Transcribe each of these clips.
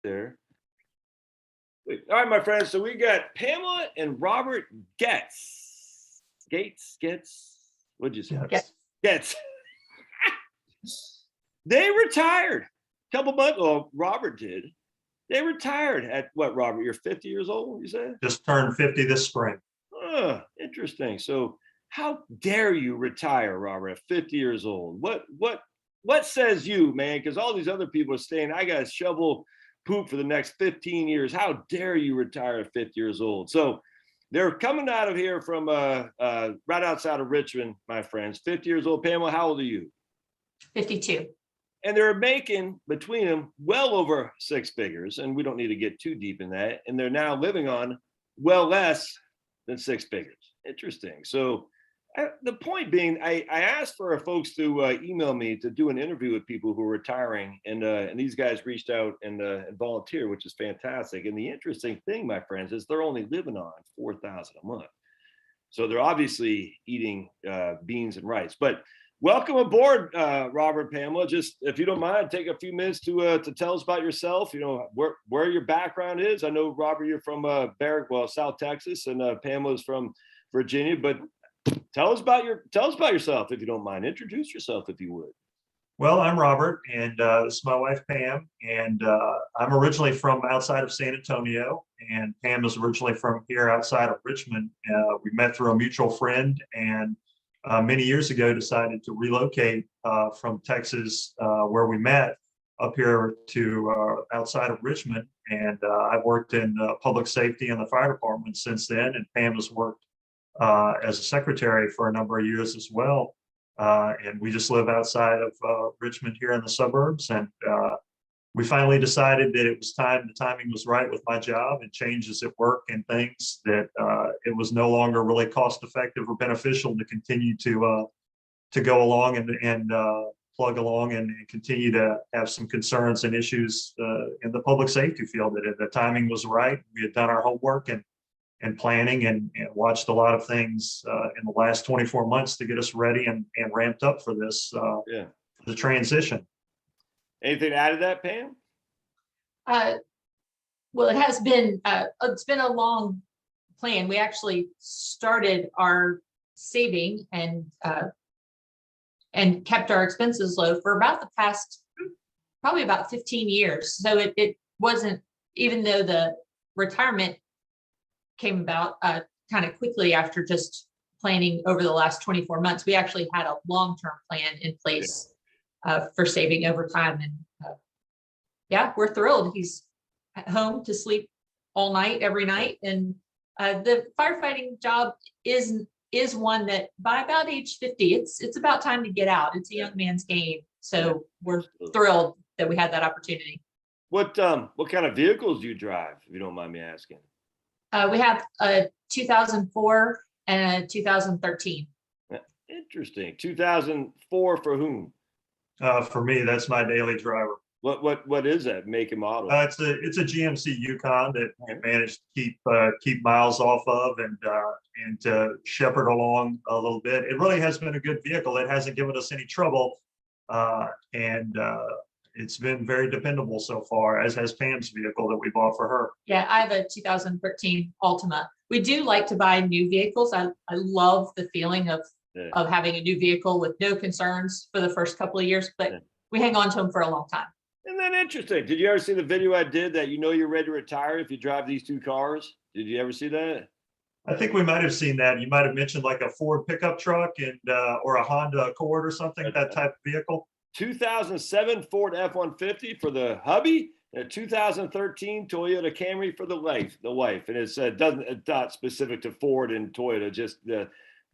there. Wait. All right, my friends. So we got Pamela and Robert Getz. Getz. What'd you say? Getz. They retired a couple months. Well, Robert did. They retired at what, Robert? You're 50 years old, you said? Just turned 50 this spring. Interesting. So how dare you retire, Robert, at 50 years old? What says you, man? Because all these other people are saying, I got to shovel poop for the next 15 years. How dare you retire at 50 years old? So they're coming out of here from right outside of Richmond, my friends. 50 years old. Pamela, how old are you? 52. And they're making between them well over six figures. And we don't need to get too deep in that. And they're now living on well less than six figures. Interesting. So the point being, I asked for folks to email me to do an interview with people who are retiring, and these guys reached out and volunteered, which is fantastic. And the interesting thing, my friends, is they're only living on $4,000 a month, so they're obviously eating beans and rice. But welcome aboard, Robert, Pamela. Just if you don't mind, take a few minutes to tell us about yourself. You know where your background is. I know, Robert, you're from South Texas, and Pamela's from Virginia, but tell us about yourself, if you don't mind. Introduce yourself, if you would. Well, I'm Robert, and this is my wife, Pam, and I'm originally from outside of San Antonio, and Pam is originally from here outside of Richmond. We met through a mutual friend, and many years ago decided to relocate from Texas, where we met, up here to outside of Richmond. And I've worked in public safety in the fire department since then, and Pam has worked as a secretary for a number of years as well. And we just live outside of Richmond here in the suburbs. And we finally decided that it was time, the timing was right with my job and changes at work and things, that it was no longer really cost effective or beneficial to continue to go along and plug along and continue to have some concerns and issues in the public safety field. That the timing was right. We had done our homework and planning and watched a lot of things in the last 24 months to get us ready and ramped up for this, for the transition. Anything to add to that, Pam? Well, it has been, it's been a long plan. We actually started our saving and kept our expenses low for about the past, probably about 15 years. So it wasn't, even though the retirement came about kind of quickly after just planning over the last 24 months, we actually had a long-term plan in place for saving over time. And yeah, we're thrilled. He's at home to sleep all night, every night. And the firefighting job is one that by about age 50, it's about time to get out. It's a young man's game. So we're thrilled that we had that opportunity. What kind of vehicles do you drive, if you don't mind me asking? We have a 2004 and a 2013. Interesting. 2004 for whom? For me, that's my daily driver. What is that make and model? It's a GMC Yukon that we managed to keep miles off of and to shepherd along a little bit. It really has been a good vehicle. It hasn't given us any trouble, and it's been very dependable so far, as has Pam's vehicle that we bought for her. Yeah, I have a 2013 Altima. We do like to buy new vehicles. I love the feeling of having a new vehicle with no concerns for the first couple of years, but we hang on to them for a long time. Isn't that interesting? Did you ever see the video I did that you're ready to retire if you drive these two cars? Did you ever see that? I think we might have seen that. You might have mentioned like a Ford pickup truck and or a Honda Accord or something, that type of vehicle. 2007 Ford F-150 for the hubby, and a 2013 Toyota Camry for the wife. And it's not specific to Ford and Toyota, just the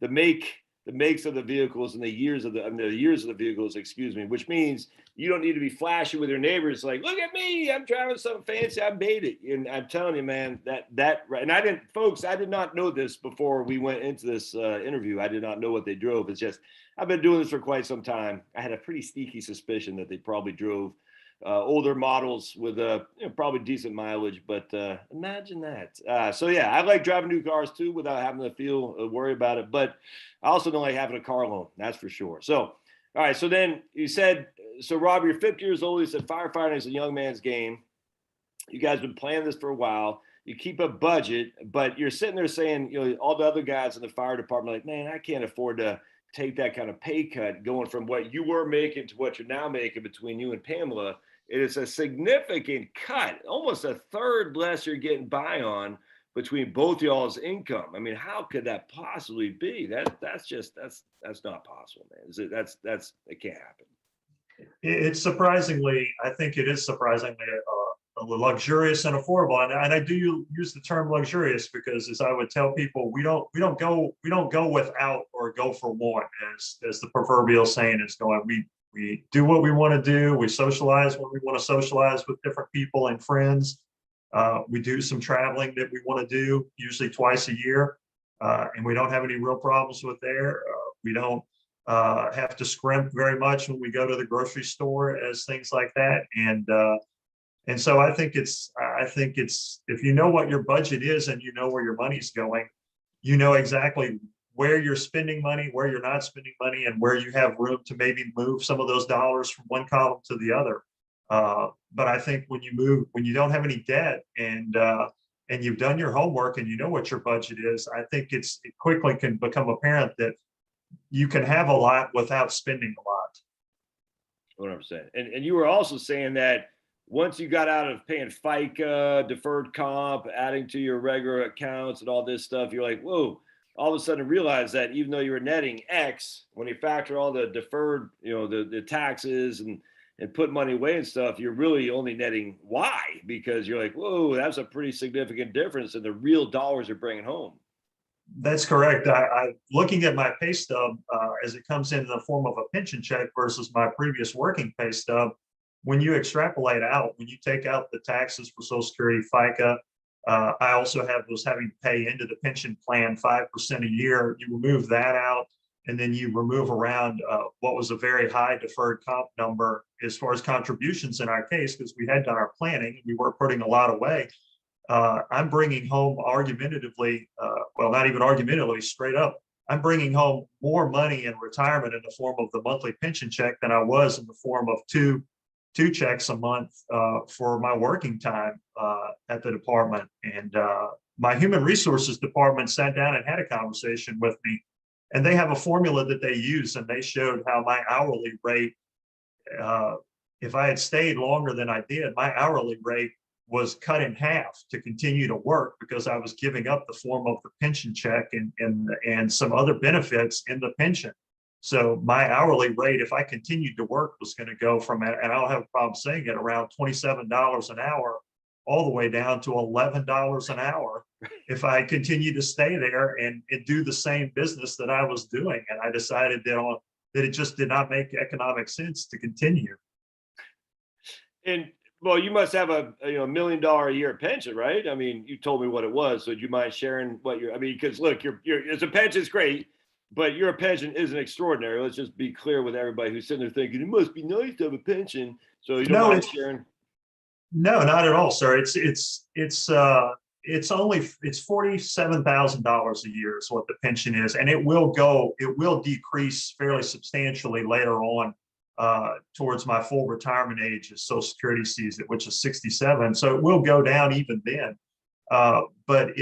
makes of the vehicles and the years of the vehicles, excuse me, which means you don't need to be flashy with your neighbors. Like, look at me, I'm driving something fancy, I made it. And I'm telling you, man, that and I did not know this before we went into this interview. I did not know what they drove. It's just, I've been doing this for quite some time. I had a pretty sneaky suspicion that they probably drove older models with probably decent mileage, but imagine that. So yeah, I like driving new cars too without having to worry about it. But I also don't like having a car loan, that's for sure. So, all right. So then you said, so Rob, you're 50 years old. You said firefighting is a young man's game. you guys been planning this for a while. You keep a budget, but you're sitting there saying, all the other guys in the fire department, like, man, I can't afford to take that kind of pay cut going from what you were making to what you're now making between you and Pamela. It is a significant cut, almost a third less you're getting by on between both y'all's income. I mean, how could that possibly be? That's not possible, man. It can't happen. It's surprisingly, I think it is surprisingly luxurious and affordable. And I do use the term luxurious because, as I would tell people, we don't go without or go for one, as the proverbial saying is going. We do what we want to do. We socialize when we want to socialize with different people and friends. We do some traveling that we want to do, usually twice a year, and we don't have any real problems with there. We don't have to scrimp very much when we go to the grocery store as things like that. And so I think it's if you know what your budget is and you know where your money's going, you know exactly where you're spending money, where you're not spending money, and where you have room to maybe move some of those dollars from one column to the other. But I think when you don't have any debt and you've done your homework and you know what your budget is, I think it quickly can become apparent that you can have a lot without spending a lot. 100%. And you were also saying that once you got out of paying FICA, deferred comp, adding to your regular accounts and all this stuff, you're like, whoa, all of a sudden realize that even though you were netting X, when you factor all the deferred, the taxes and put money away and stuff, you're really only netting Y, because you're like, whoa, that's a pretty significant difference in the real dollars you're bringing home. That's correct. I looking at my pay stub as it comes in the form of a pension check versus my previous working pay stub. When you extrapolate out, when you take out the taxes for Social Security, FICA, I also was having to pay into the pension plan 5% a year. You remove that out, and then you remove around what was a very high deferred comp number as far as contributions in our case, because we had done our planning, we were putting a lot away. I'm bringing home argumentatively, well, not even argumentatively, straight up, I'm bringing home more money in retirement in the form of the monthly pension check than I was in the form of two checks a month for my working time at the department. And my human resources department sat down and had a conversation with me, and they have a formula that they use, and they showed how my hourly rate, if I had stayed longer than I did, my hourly rate was cut in half to continue to work, because I was giving up the form of the pension check and some other benefits in the pension. So my hourly rate, if I continued to work, was going to go from, and I don't have a problem saying it, around $27 an hour, all the way down to $11 an hour if I continued to stay there and do the same business that I was doing. And I decided that it just did not make economic sense to continue. And well, you must have a $1 million a year pension, right? I mean, you told me what it was. So do you mind sharing what because look, your as a pension's great, but your pension isn't extraordinary. Let's just be clear with everybody who's sitting there thinking it must be nice to have a pension. So you don't mind sharing? No, not at all, sir. It's $47,000 a year is what the pension is, and it will decrease fairly substantially later on towards my full retirement age as Social Security sees it, which is 67. So it will go down even then. But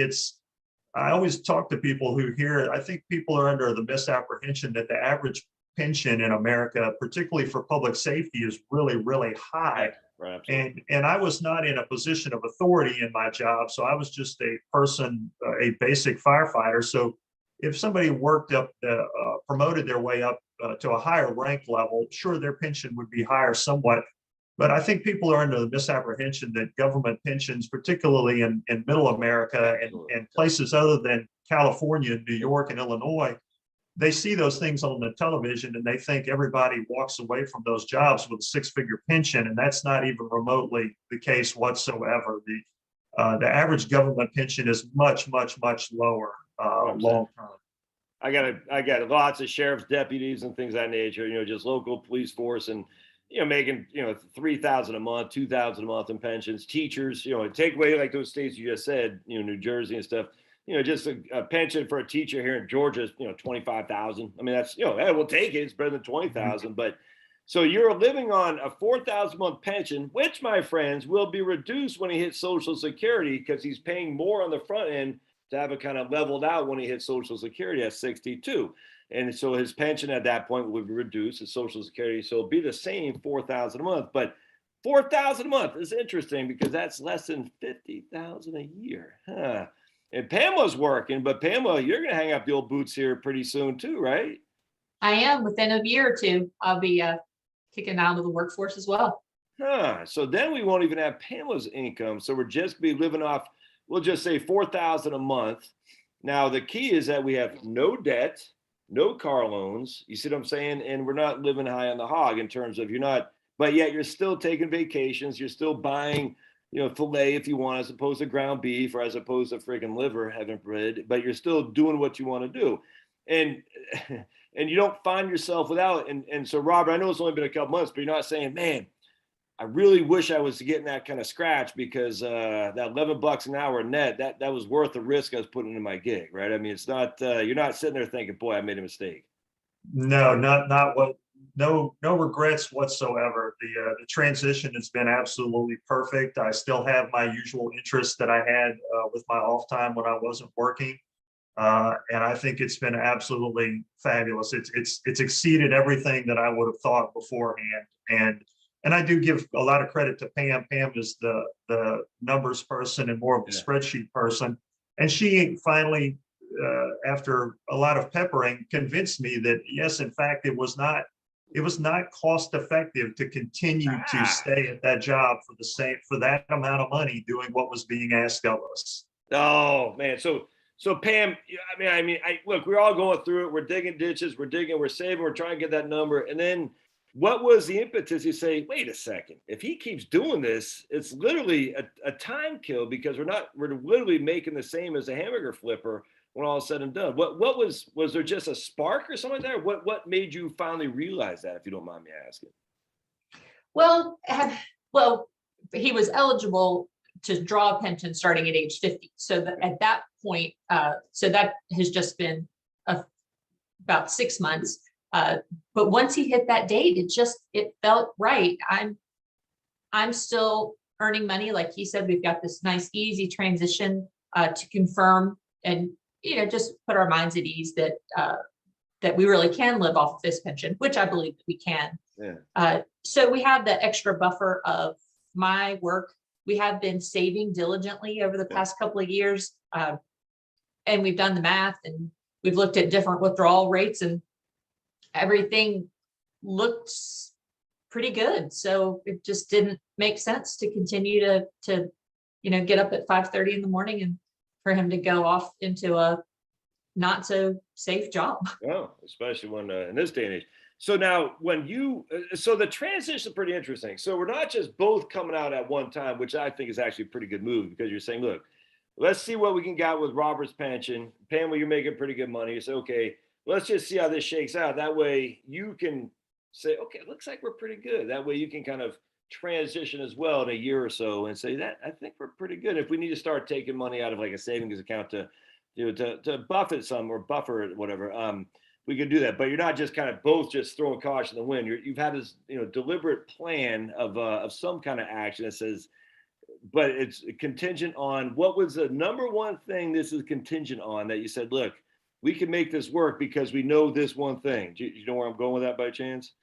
I always talk to people who hear, I think people are under the misapprehension that the average pension in America, particularly for public safety, is really, really high. Right. And I was not in a position of authority in my job. So I was just a person, a basic firefighter. So if somebody worked up, promoted their way up to a higher rank level, sure, their pension would be higher somewhat. But I think people are under the misapprehension that government pensions, particularly in middle America and places other than California, New York, and Illinois, they see those things on the television and they think everybody walks away from those jobs with a six-figure pension, and that's not even remotely the case whatsoever. The average government pension is much, much, much lower long term. I got lots of sheriff's deputies and things of that nature, just local police force, and making $3,000 a month, $2,000 a month in pensions. Teachers, take away like those states you just said, New Jersey and stuff. Just a pension for a teacher here in Georgia is $25,000. I mean, that's we'll take it. It's better than $20,000. But So you're living on a $4,000 a month pension, which, my friends, will be reduced when he hits Social Security because he's paying more on the front end to have it kind of leveled out when he hits Social Security at 62. And so his pension at that point would be reduced, his Social Security. So it'll be the same $4,000 a month. But $4,000 a month is interesting because that's less than $50,000 a year. Huh. And Pamela's working, but Pamela, you're going to hang up the old boots here pretty soon too, right? I am. Within a year or two, I'll be kicking out of the workforce as well. Huh. So then we won't even have Pamela's income. So we're just be living off, we'll just say $4,000 a month. Now the key is that we have no debt, no car loans. You see what I'm saying? And we're not living high on the hog in terms of you're not, but yet you're still taking vacations. You're still buying, filet if you want, as opposed to ground beef or as opposed to friggin' liver, heaven forbid, but you're still doing what you want to do. And you don't find yourself without, and so Robert, I know it's only been a couple months, but you're not saying, man, I really wish I was getting that kind of scratch because that $11 an hour net, that was worth the risk I was putting into my gig, right? I mean, it's not, you're not sitting there thinking, boy, I made a mistake. No, no regrets whatsoever. The transition has been absolutely perfect. I still have my usual interests that I had with my off time when I wasn't working. And I think it's been absolutely fabulous. It's exceeded everything that I would have thought beforehand. And I do give a lot of credit to Pam. Pam is the numbers person and more of a spreadsheet person. And she finally, after a lot of peppering, convinced me that yes, in fact, it was not cost effective to continue to stay at that job for that amount of money doing what was being asked of us. Oh man, so Pam, look, we're all going through it. We're digging ditches, we're saving, we're trying to get that number. And then what was the impetus? You say, wait a second, if he keeps doing this, it's literally a time kill because we're literally making the same as a hamburger flipper when all is said and done. What was there just a spark or something there? What made you finally realize that, if you don't mind me asking? Well, he was eligible to draw a pension starting at age 50. So that at that point, so that has just been about 6 months. But once he hit that date, it felt right. I'm still earning money. Like he said, we've got this nice, easy transition to confirm and, just put our minds at ease that we really can live off of this pension, which I believe that we can. Yeah. So we have the extra buffer of my work. We have been saving diligently over the past couple of years. And we've done the math and we've looked at different withdrawal rates and everything looks pretty good. So it just didn't make sense to continue to get up at 5:30 in the morning and for him to go off into a not so safe job. Oh, especially when in this day and age. So now so the transition is pretty interesting. So we're not just both coming out at one time, which I think is actually a pretty good move because you're saying, look, let's see what we can get with Robert's pension. Pamela, you're making pretty good money. You say, okay, let's just see how this shakes out. That way you can say, okay, it looks like we're pretty good. That way you can kind of transition as well in a year or so and say that I think we're pretty good. If we need to start taking money out of like a savings account to buffet some or buffer it, whatever, we could do that. But you're not just kind of both just throwing caution in the wind. You've had this deliberate plan of some kind of action that says, but it's contingent on what was the number one thing this is contingent on that you said, look, we can make this work because we know this one thing. Do you know where I'm going with that by chance?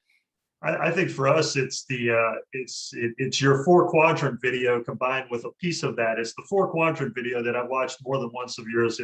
I think for us, it's it's your 4-quadrant video combined with a piece of that. It's the 4-quadrant video that I've watched more than once of yours,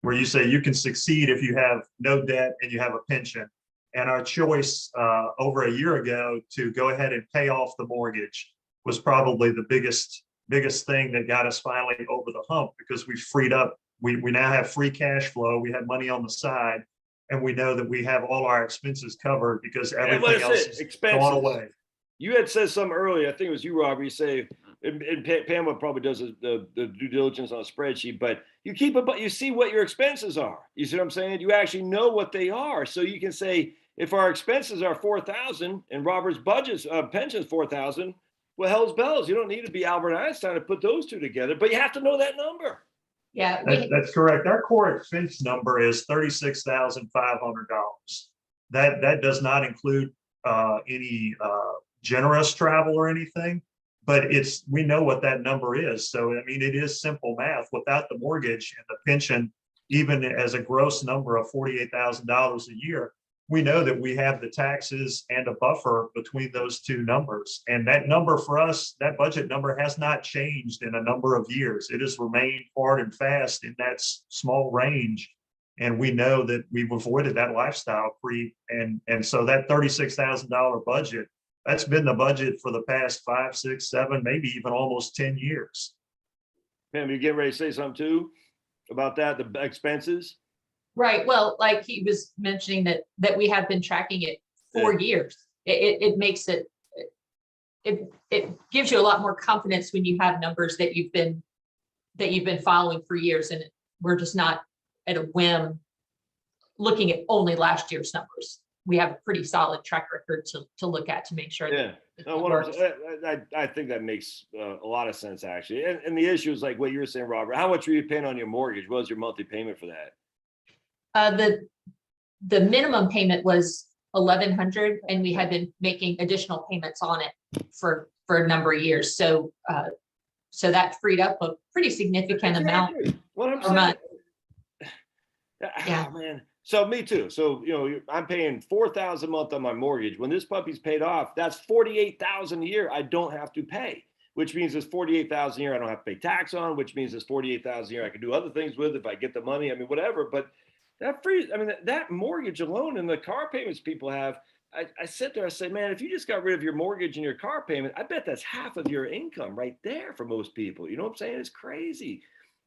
where you say you can succeed if you have no debt and you have a pension. And our choice over a year ago to go ahead and pay off the mortgage was probably the biggest thing that got us finally over the hump because we freed up. We now have free cash flow. We have money on the side. And we know that we have all our expenses covered because everything else is gone away. You had said something earlier. I think it was you, Robert. You say, and Pamela probably does the due diligence on a spreadsheet, but you keep it, but you see what your expenses are. You see what I'm saying? You actually know what they are. So you can say, if our expenses are $4,000 and Robert's budget's pension's $4,000, well, hell's bells. You don't need to be Albert Einstein to put those two together, but you have to know that number. Yeah, that's correct. Our core expense number is $36,500. That does not include any generous travel or anything, but we know what that number is. So, I mean, it is simple math. Without the mortgage and the pension, even as a gross number of $48,000 a year, we know that we have the taxes and a buffer between those two numbers. And that number for us, that budget number has not changed in a number of years. It has remained hard and fast in that small range. And we know that we've avoided that lifestyle creep. And so that $36,000 budget, that's been the budget for the past 5, 6, 7, maybe even almost 10 years. Pam, you getting ready to say something too about that, the expenses? Right. Well, like he was mentioning that we have been tracking it for years. It makes it gives you a lot more confidence when you have numbers that you've been following for years, and we're just not at a whim looking at only last year's numbers. We have a pretty solid track record to look at to make sure that I think that makes a lot of sense, actually. And the issue is like what you were saying, Robert. How much were you paying on your mortgage? What was your monthly payment for that? The minimum payment was $1,100, and we had been making additional payments on it for a number of years. So so that freed up a pretty significant amount per month. Yeah, man. So me too. So, you know, I'm paying $4,000 a month on my mortgage. When this puppy's paid off, that's $48,000 a year I don't have to pay, which means it's $48,000 a year I don't have to pay tax on, which means it's $48,000 a year I can do other things with if I get the money. I mean, whatever. But that frees, I mean, that mortgage alone and the car payments people have, I sit there, I say, man, if you just got rid of your mortgage and your car payment, I bet that's half of your income right there for most people. You know what I'm saying? It's crazy.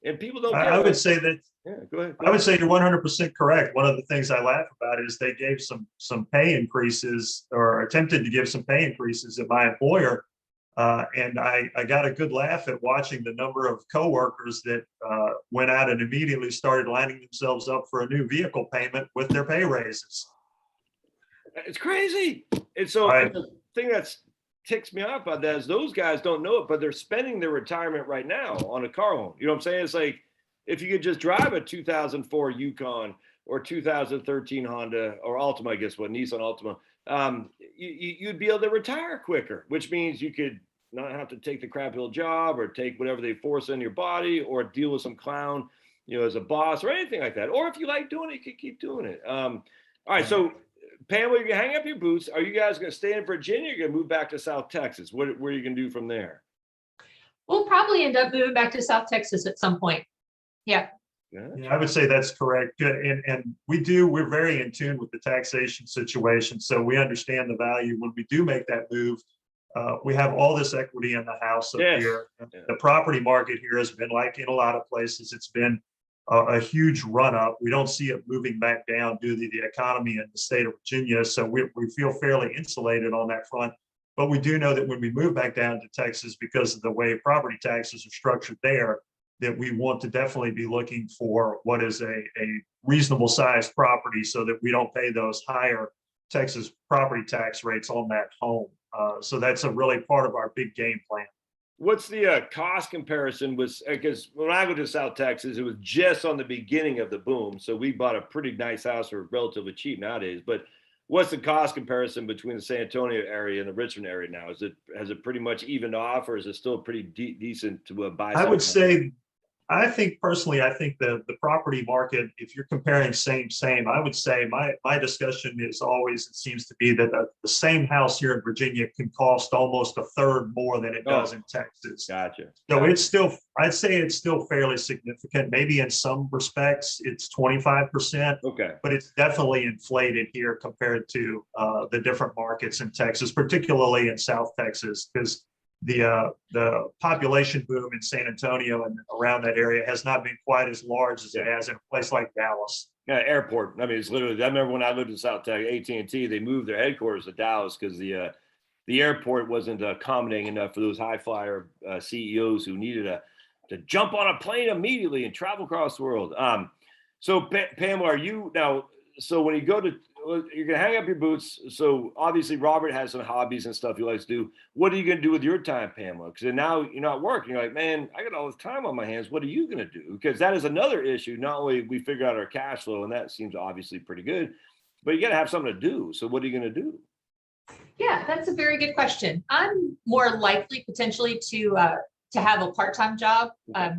And people don't I would say that. Yeah, go ahead. I would say you're 100% correct. One of the things I laugh about is they gave some pay increases, or attempted to give some pay increases at my employer. And I got a good laugh at watching the number of coworkers that went out and immediately started lining themselves up for a new vehicle payment with their pay raises. It's crazy. And so the thing that ticks me off about that is those guys don't know it, but they're spending their retirement right now on a car loan. You know what I'm saying? It's like, if you could just drive a 2004 Yukon or 2013 Honda or Altima, I guess what, Nissan Altima, you'd be able to retire quicker, which means you could not have to take the crap old job or take whatever they force in your body or deal with some clown, you know, as a boss or anything like that. Or if you like doing it, you can keep doing it. All right. So Pamela, you're gonna hang up your boots. Are you guys gonna stay in Virginia? Or you're gonna move back to South Texas? What are you gonna do from there? We'll probably end up moving back to South Texas at some point. Yeah. Yeah, I would say that's correct. And we're very in tune with the taxation situation. So we understand the value when we do make that move. We have all this equity in the house up here. The property market here has been, like in a lot of places, it's been a huge run up. We don't see it moving back down due to the economy in the state of Virginia. So we feel fairly insulated on that front. But we do know that when we move back down to Texas, because of the way property taxes are structured there, that we want to definitely be looking for what is a reasonable sized property so that we don't pay those higher Texas property tax rates on that home. So that's a really part of our big game plan. What's the cost comparison with, because when I go to South Texas, it was just on the beginning of the boom. So we bought a pretty nice house for relatively cheap nowadays, but what's the cost comparison between the San Antonio area and the Richmond area now? Has it pretty much evened off, or is it still pretty decent to buy? I would say, I think personally, I think the property market, if you're comparing same, I would say my discussion is always, it seems to be that the same house here in Virginia can cost almost a third more than it does in Texas. Gotcha. So it's still, I'd say it's still fairly significant. Maybe in some respects it's 25%. Okay. But it's definitely inflated here compared to the different markets in Texas, particularly in South Texas, because the population boom in San Antonio and around that area has not been quite as large as it has in a place like Dallas. Yeah, airport. I mean, it's literally, I remember when I lived in South Texas, AT&T, they moved their headquarters to Dallas because the airport wasn't accommodating enough for those high flyer CEOs who needed to jump on a plane immediately and travel across the world. So Pamela, are you now, so when you go to, you're going to hang up your boots. So obviously Robert has some hobbies and stuff he likes to do. What are you going to do with your time, Pamela? Because now you're not working. You're like, man, I got all this time on my hands. What are you going to do? Because that is another issue. Not only we figure out our cash flow, and that seems obviously pretty good, but you got to have something to do. So what are you going to do? Yeah, that's a very good question. I'm more likely potentially to have a part-time job. I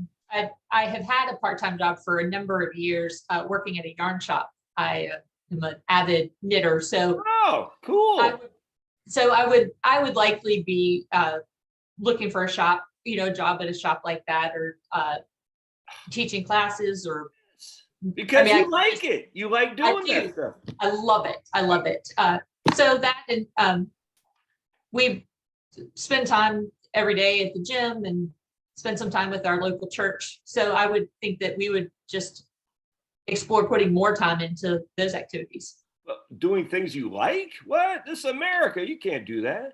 have had a part-time job for a number of years, working at a yarn shop. I am an avid knitter, so Oh, cool. I would likely be looking for a shop, job at a shop like that, or teaching classes, or Because I you like it. You like doing that do. stuff. I love it. I love it. So that, and we spend time every day at the gym and spend some time with our local church. So I would think that we would just explore putting more time into those activities. Doing things you like? What? This is America. You can't do that.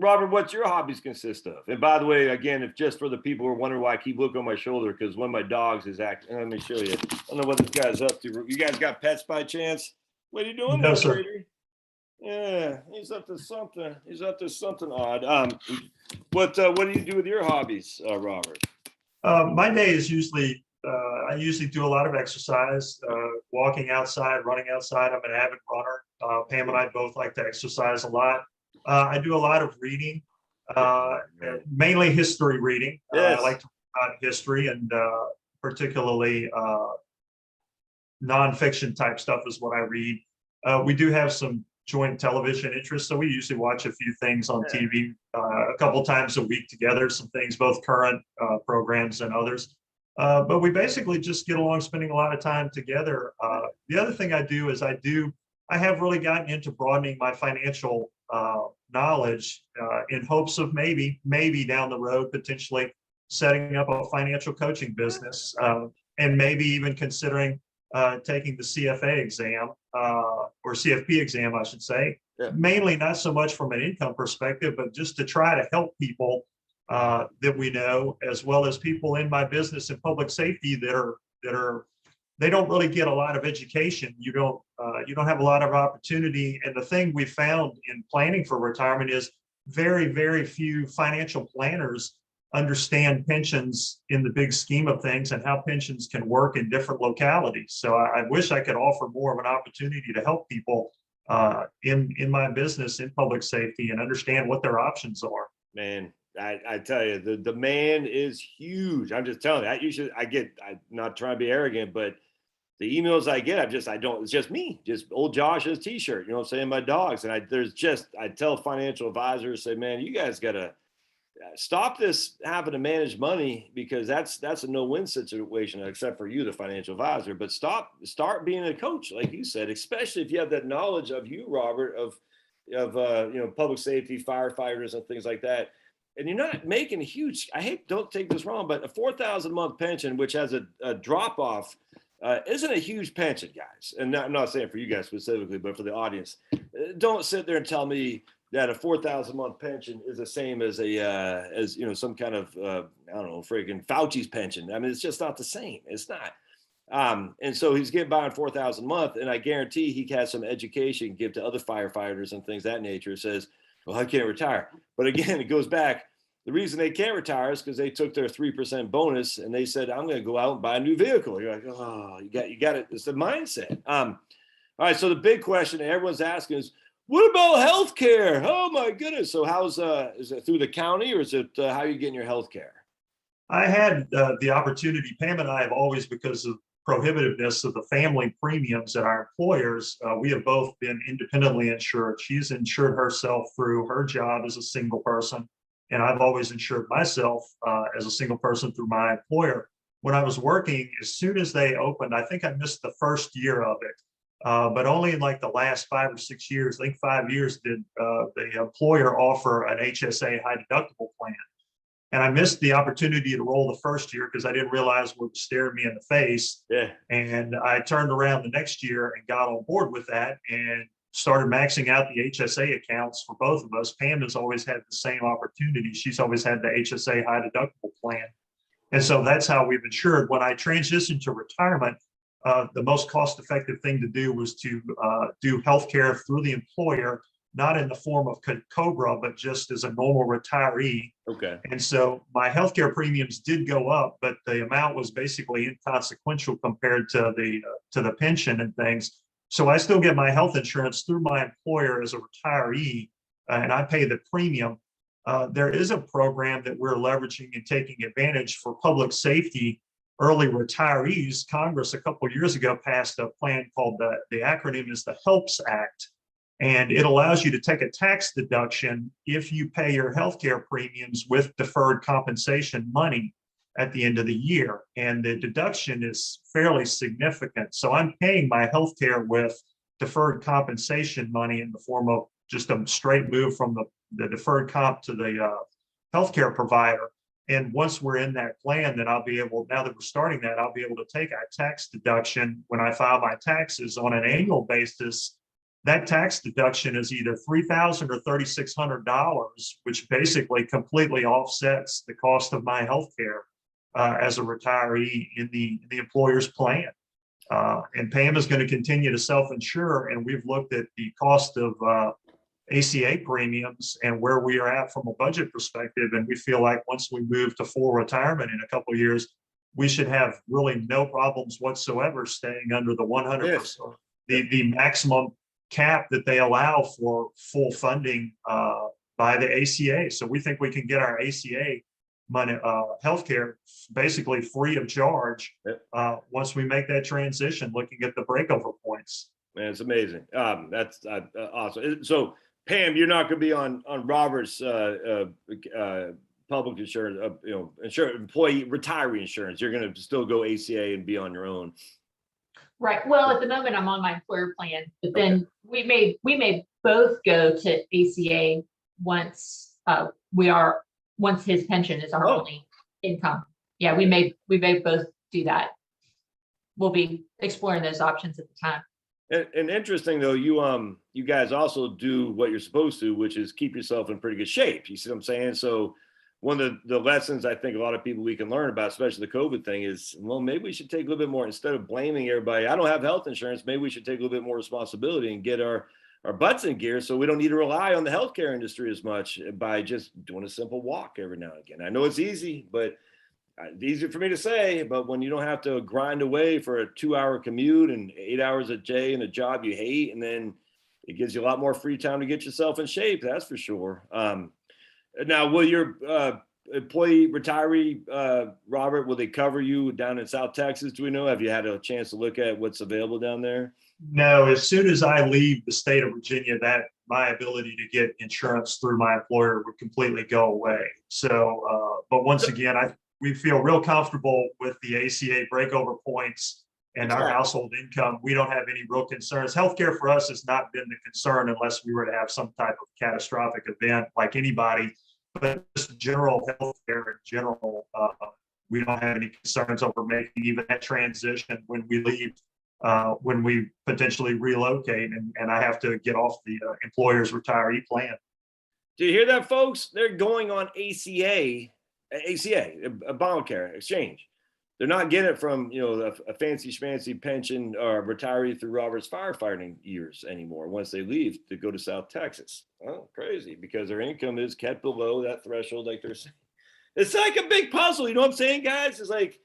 Robert, what's your hobbies consist of? And by the way, again, if just for the people who are wondering why I keep looking on my shoulder, because one of my dogs is acting. Let me show you. I don't know what this guy's up to. You guys got pets by chance? What are you doing No, there, sir. Brady? Yeah, he's up to something. He's up to something odd. What do you do with your hobbies, Robert? My day is usually, I usually do a lot of exercise, walking outside, running outside. I'm an avid runner. Pam and I both like to exercise a lot. I do a lot of reading, mainly history reading. Yes. I like to read about history, and particularly nonfiction type stuff is what I read. We do have some joint television interests, so we usually watch a few things on TV a couple times a week together, some things, both current programs and others. But we basically just get along spending a lot of time together. The other thing I do is I have really gotten into broadening my financial knowledge in hopes of maybe down the road potentially setting up a financial coaching business, and maybe even considering taking the CFA exam, or CFP exam, I should say. Yeah. Mainly not so much from an income perspective, but just to try to help people that we know, as well as people in my business in public safety that they don't really get a lot of education. You don't have a lot of opportunity. And the thing we found in planning for retirement is very, very few financial planners understand pensions in the big scheme of things and how pensions can work in different localities. So I wish I could offer more of an opportunity to help people in my business in public safety and understand what their options are. Man, I tell you, the demand is huge. I'm just telling you, I'm not trying to be arrogant, but the emails I get, it's just me, just old Josh's t-shirt, you know what I'm saying? My dogs. And I tell financial advisors, say, man, you guys got to stop this having to manage money, because that's a no-win situation, except for you, the financial advisor. But start being a coach, like you said, especially if you have that knowledge of you, Robert, of public safety, firefighters, and things like that. And you're not making a huge, don't take this wrong, but a $4,000 a month pension, which has a drop off, isn't a huge pension, guys. And I'm not saying for you guys specifically, but for the audience, don't sit there and tell me that a $4,000 a month pension is the same as some kind of I don't know, freaking Fauci's pension. I mean, it's just not the same. It's not. And so he's getting by on $4,000 a month, and I guarantee he has some education give to other firefighters and things of that nature. It says, well, I can't retire. But again, it goes back. The reason they can't retire is because they took their 3% bonus and they said, I'm going to go out and buy a new vehicle. You're like, oh, you got it. It's the mindset. All right. So the big question everyone's asking is, what about healthcare? Oh my goodness. So is it through the county, or is it how are you getting your healthcare? I had the opportunity. Pam and I have always, because of prohibitiveness of the family premiums at our employers, we have both been independently insured. She's insured herself through her job as a single person, and I've always insured myself as a single person through my employer. When I was working, as soon as they opened, I think I missed the first year of it, but only in like the last 5 or 6 years, I think 5 years, did the employer offer an HSA high deductible plan. And I missed the opportunity to roll the first year because I didn't realize what was staring me in the face. Yeah. And I turned around the next year and got on board with that and started maxing out the HSA accounts for both of us. Pam has always had the same opportunity. She's always had the HSA high deductible plan. And so that's how we've insured. When I transitioned to retirement, the most cost-effective thing to do was to do healthcare through the employer, not in the form of COBRA, but just as a normal retiree. Okay. And so my healthcare premiums did go up, but the amount was basically inconsequential compared to the pension and things. So I still get my health insurance through my employer as a retiree, and I pay the premium. There is a program that we're leveraging and taking advantage for public safety early retirees. Congress a couple of years ago passed a plan called the acronym is the HELPS Act, and it allows you to take a tax deduction if you pay your healthcare premiums with deferred compensation money at the end of the year. And the deduction is fairly significant. So I'm paying my healthcare with deferred compensation money in the form of just a straight move from the deferred comp to the healthcare provider. And once we're in that plan, then I'll be able, now that we're starting that, I'll be able to take a tax deduction when I file my taxes on an annual basis. That tax deduction is either $3,000 or $3,600, which basically completely offsets the cost of my healthcare as a retiree in the employer's plan. And Pam is going to continue to self-insure, and we've looked at the cost of ACA premiums and where we are at from a budget perspective. And we feel like once we move to full retirement in a couple of years, we should have really no problems whatsoever staying under the 100%, the maximum cap that they allow for full funding by the ACA. So we think we can get our ACA money, healthcare basically free of charge once we make that transition, looking at the breakover points. Man, it's amazing. That's awesome. So Pam, you're not going to be on Robert's public insurance, employee retiree insurance. You're going to still go ACA and be on your own. Right. Well, at the moment I'm on my employer plan, but then we may both go to ACA once once his pension is our only income. Yeah, we may both do that. We'll be exploring those options at the time. And interesting though, you guys also do what you're supposed to, which is keep yourself in pretty good shape. You see what I'm saying? So one of the lessons I think a lot of people we can learn about, especially the COVID thing, is, well, maybe we should take a little bit more, instead of blaming everybody, I don't have health insurance, maybe we should take a little bit more responsibility and get our butts in gear so we don't need to rely on the healthcare industry as much by just doing a simple walk every now and again. I know it's easy, but it's easy for me to say, but when you don't have to grind away for a 2-hour commute and 8 hours a day in a job you hate, and then it gives you a lot more free time to get yourself in shape, that's for sure. Now, will your employee retiree, Robert, will they cover you down in South Texas? Do we know? Have you had a chance to look at what's available down there? No, as soon as I leave the state of Virginia, that my ability to get insurance through my employer would completely go away. So, but once again, we feel real comfortable with the ACA breakover points and our household income. We don't have any real concerns. Healthcare for us has not been the concern unless we were to have some type of catastrophic event like anybody, but just general healthcare in general, we don't have any concerns over making even that transition when we leave, when we potentially relocate and I have to get off the employer's retiree plan. Do you hear that, folks? They're going on ACA, Obamacare exchange. They're not getting it from, a fancy schmancy pension or retiree through Robert's firefighting years anymore once they leave to go to South Texas. Oh, crazy, because their income is kept below that threshold, like they're saying. It's like a big puzzle, you know what I'm saying, guys? It's like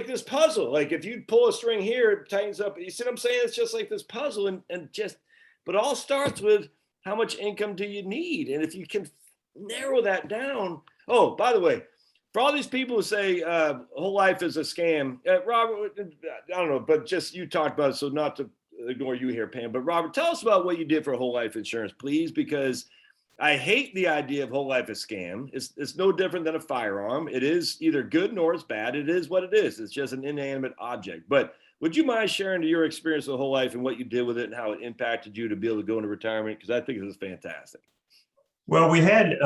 this puzzle. Like if you pull a string here, it tightens up. You see what I'm saying? It's just like this puzzle, but it all starts with how much income do you need? And if you can narrow that down. Oh, by the way, for all these people who say whole life is a scam, Robert, I don't know, but just you talked about it, so not to ignore you here, Pam, but Robert, tell us about what you did for whole life insurance, please, because I hate the idea of whole life as scam. It's no different than a firearm. It is either good nor it's bad. It is what it is. It's just an inanimate object. But would you mind sharing your experience with whole life and what you did with it and how it impacted you to be able to go into retirement? Because I think this is fantastic. Well, we had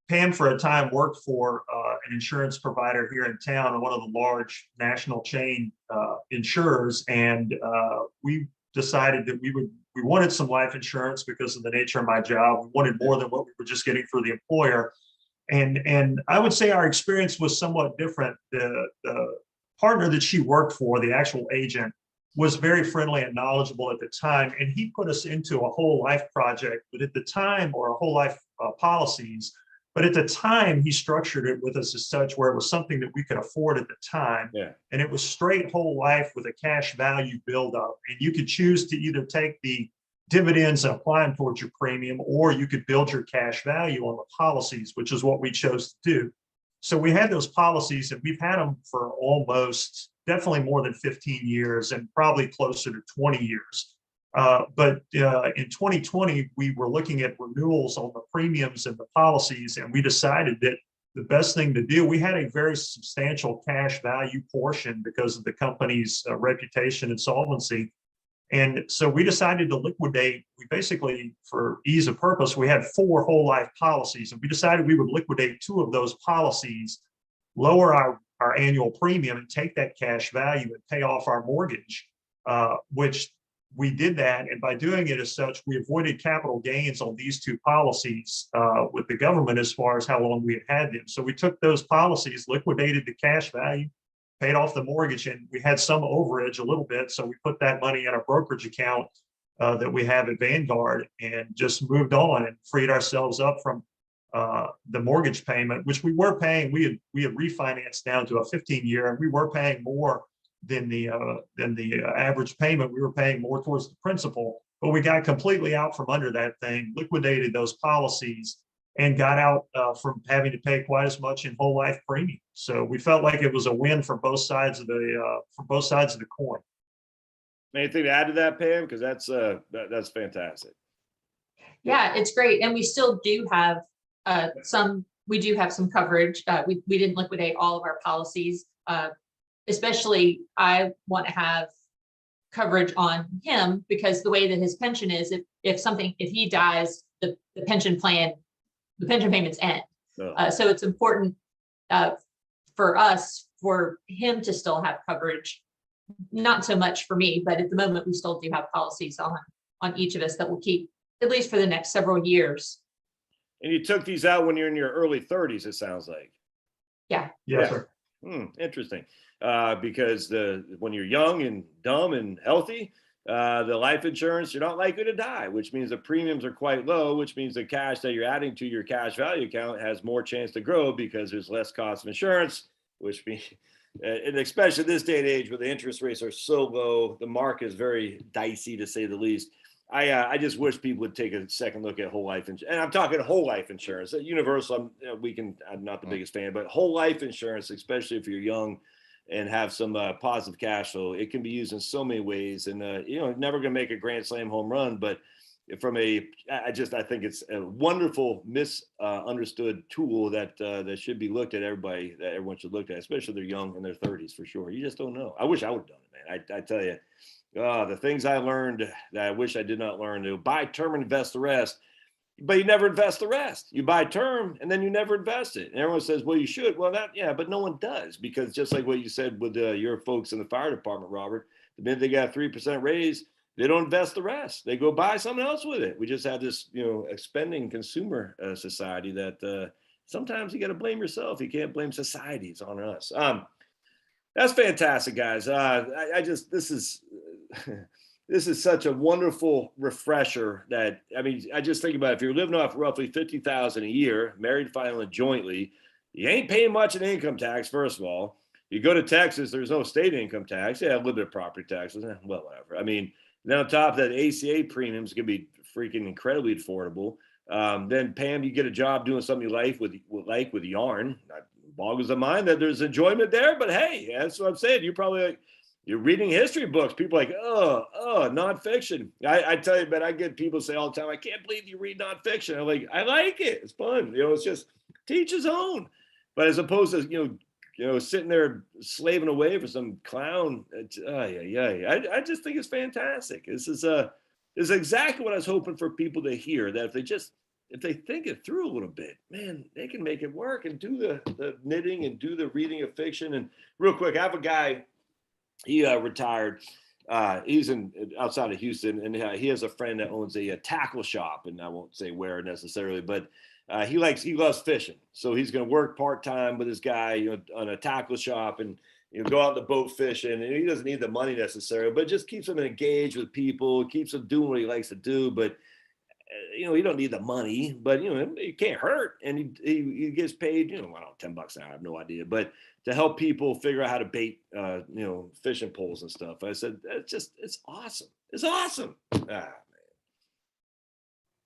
Pam for a time worked for an insurance provider here in town, one of the large national chain insurers, and we decided that we wanted some life insurance because of the nature of my job. We wanted more than what we were just getting through the employer. And I would say our experience was somewhat different. The partner that she worked for, the actual agent, was very friendly and knowledgeable at the time. And he put us into a whole life project, but at the time, or a whole life policies, But at the time, he structured it with us as such where it was something that we could afford at the time. Yeah. And it was straight whole life with a cash value build up. And you could choose to either take the dividends and apply them towards your premium, or you could build your cash value on the policies, which is what we chose to do. So we had those policies and we've had them for almost definitely more than 15 years and probably closer to 20 years. But in 2020, we were looking at renewals on the premiums and the policies, and we decided that the best thing to do, we had a very substantial cash value portion because of the company's reputation and solvency. And so we decided to liquidate. We basically, for ease of purpose, we had 4 whole life policies, and we decided we would liquidate 2 of those policies, lower our annual premium, and take that cash value and pay off our mortgage, which we did that. And by doing it as such, we avoided capital gains on these 2 policies with the government as far as how long we had them. So we took those policies, liquidated the cash value, paid off the mortgage, and we had some overage a little bit. So we put that money in a brokerage account that we have at Vanguard and just moved on and freed ourselves up from the mortgage payment, which we were paying. We had refinanced down to a 15-year, and we were paying more than the average payment. We were paying more towards the principal, but we got completely out from under that thing, liquidated those policies, and got out from having to pay quite as much in whole life premium. So we felt like it was a win for both sides of the coin. Anything to add to that, Pam? Because that's fantastic. Yeah, it's great, and we still do have some. We do have some coverage. We didn't liquidate all of our policies. Especially, I want to have coverage on him because the way that his pension is, if he dies, the pension payments end. Oh. So it's important for us, for him to still have coverage. Not so much for me, but at the moment we still do have policies on each of us that will keep at least for the next several years. And you took these out when you're in your early 30s, it sounds like. Yeah. Yes, sir. Interesting. Because when you're young and dumb and healthy, the life insurance, you're not likely to die, which means the premiums are quite low, which means the cash that you're adding to your cash value account has more chance to grow because there's less cost of insurance, which means, and especially this day and age where the interest rates are so low, the market is very dicey to say the least. I just wish people would take a second look at whole life insurance. And I'm talking whole life insurance. At Universal, I'm not the biggest fan, but whole life insurance, especially if you're young and have some positive cash flow, it can be used in so many ways. And, never going to make a grand slam home run, but I think it's a wonderful misunderstood tool that should be looked at that everyone should look at, especially if they're young in their 30s for sure. You just don't know. I wish I would have done it, man. I tell you. The things I learned that I wish I did not learn. To buy term and invest the rest, but you never invest the rest. You buy term and then you never invest it. And everyone says, well, you should. Well, but no one does, because just like what you said with your folks in the fire department, Robert, the minute they got a 3% raise, they don't invest the rest. They go buy something else with it. We just have this, expending consumer society that sometimes you got to blame yourself. You can't blame society. It's on us. That's fantastic, guys. This is such a wonderful refresher that, I just think about it. If you're living off roughly $50,000 a year, married, filing jointly, you ain't paying much in income tax, first of all. You go to Texas, there's no state income tax. Yeah, a little bit of property taxes. Well, whatever. Then on top of that, ACA premiums can be freaking incredibly affordable. Then, Pam, you get a job doing something you like with yarn. Boggles the mind that there's enjoyment there, but hey, that's what I'm saying. You're reading history books. People are like, nonfiction. I tell you, but I get people say all the time, I can't believe you read nonfiction. I'm like, I like it. It's fun. It's just teach his own. But as opposed to, sitting there slaving away for some clown. I just think it's fantastic. This is exactly what I was hoping for people to hear, that if they think it through a little bit, man, they can make it work and do the knitting and do the reading of fiction. And real quick, I have a guy, he retired. He's outside of Houston, and he has a friend that owns a tackle shop, and I won't say where necessarily, but he loves fishing. So he's going to work part-time with this guy, on a tackle shop, and go out in the boat fishing. And he doesn't need the money necessarily, but it just keeps him engaged with people, keeps him doing what he likes to do. But you know, you don't need the money, but you know, it can't hurt. And he gets paid, you know, I don't know, $10 an hour, I have no idea, but to help people figure out how to bait, you know, fishing poles and stuff. I said, it's awesome. It's awesome. Ah.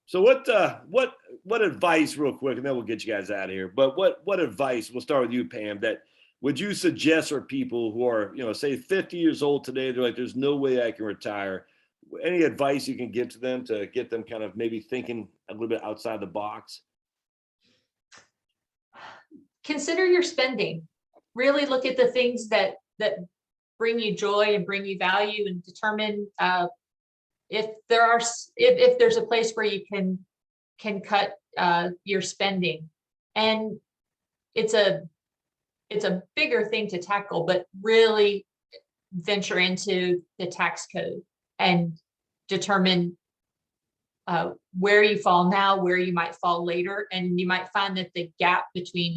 So what advice, real quick, and then we'll get you guys out of here. But what advice? We'll start with you, Pam. That would you suggest for people who are, you know, say 50 years old today? They're like, there's no way I can retire. Any advice you can give to them to get them kind of maybe thinking a little bit outside the box? Consider your spending. Really look at the things that bring you joy and bring you value, and determine if there's a place where you can cut your spending. And it's a bigger thing to tackle, but really venture into the tax code and determine where you fall now, where you might fall later. And you might find that the gap between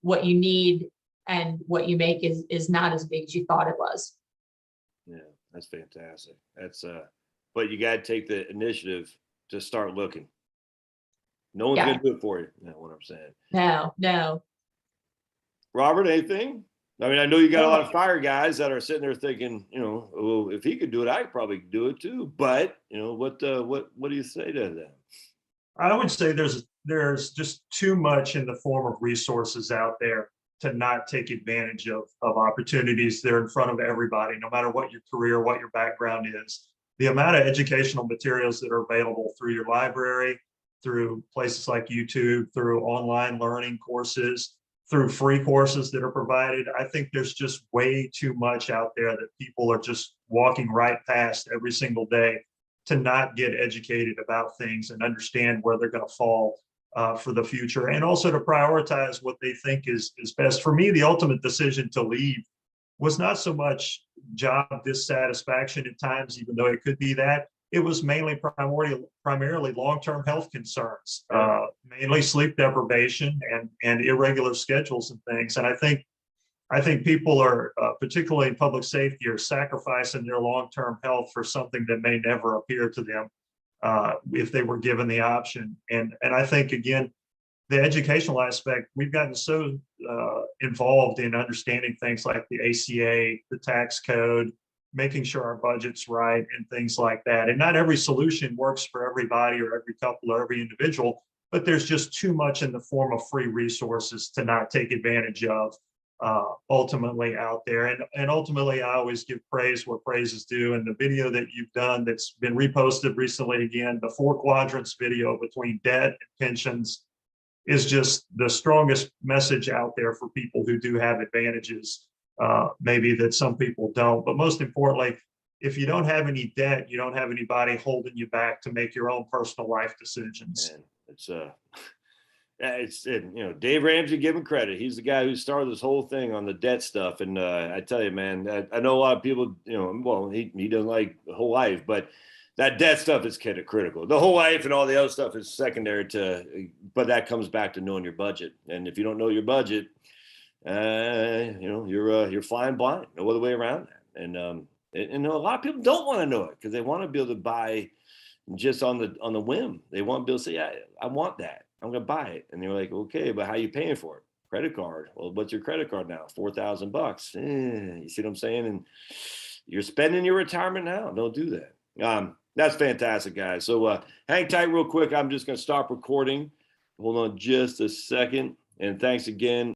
what you need and what you make is not as big as you thought it was. Yeah, that's fantastic. That's but you got to take the initiative to start looking. No one's gonna do it for you. You know what I'm saying? No. Robert, anything? I mean, I know you got a lot of fire guys that are sitting there thinking, you know, well, if he could do it, I could probably do it too. But you know, what do you say to them? I would say there's just too much in the form of resources out there to not take advantage of opportunities. They're in front of everybody, no matter what your career, what your background is. The amount of educational materials that are available through your library, through places like YouTube, through online learning courses, through free courses that are provided. I think there's just way too much out there that people are just walking right past every single day to not get educated about things and understand where they're going to fall for the future, and also to prioritize what they think is best. For me, the ultimate decision to leave was not so much job dissatisfaction at times, even though it could be that. It was mainly primarily long-term health concerns, mainly sleep deprivation and irregular schedules and things. And I think people are, particularly in public safety, are sacrificing their long-term health for something that may never appear to them if they were given the option. And I think, again, the educational aspect, we've gotten so involved in understanding things like the ACA, the tax code, making sure our budget's right and things like that. And not every solution works for everybody or every couple or every individual, but there's just too much in the form of free resources to not take advantage of ultimately out there. And ultimately, I always give praise where praise is due. And the video that you've done that's been reposted recently, again, the 4 quadrants video between debt and pensions, is just the strongest message out there for people who do have advantages, maybe that some people don't. But most importantly, if you don't have any debt, you don't have anybody holding you back to make your own personal life decisions. Man, it's you know, Dave Ramsey, give him credit. He's the guy who started this whole thing on the debt stuff. And I tell you, man, I know a lot of people, you know, well, he doesn't like the whole life, but that debt stuff is kind of critical. The whole life and all the other stuff is secondary but that comes back to knowing your budget. And if you don't know your budget, you know, you're flying blind. No other way around that. And a lot of people don't want to know it because they want to be able to buy just on the whim. They want to be able to say, I want that. I'm going to buy it. And they're like, okay, but how are you paying for it? Credit card. Well, what's your credit card now? $4,000. You see what I'm saying? And you're spending your retirement now. Don't do that. That's fantastic, guys. So hang tight real quick. I'm just going to stop recording. Hold on just a second. And thanks again.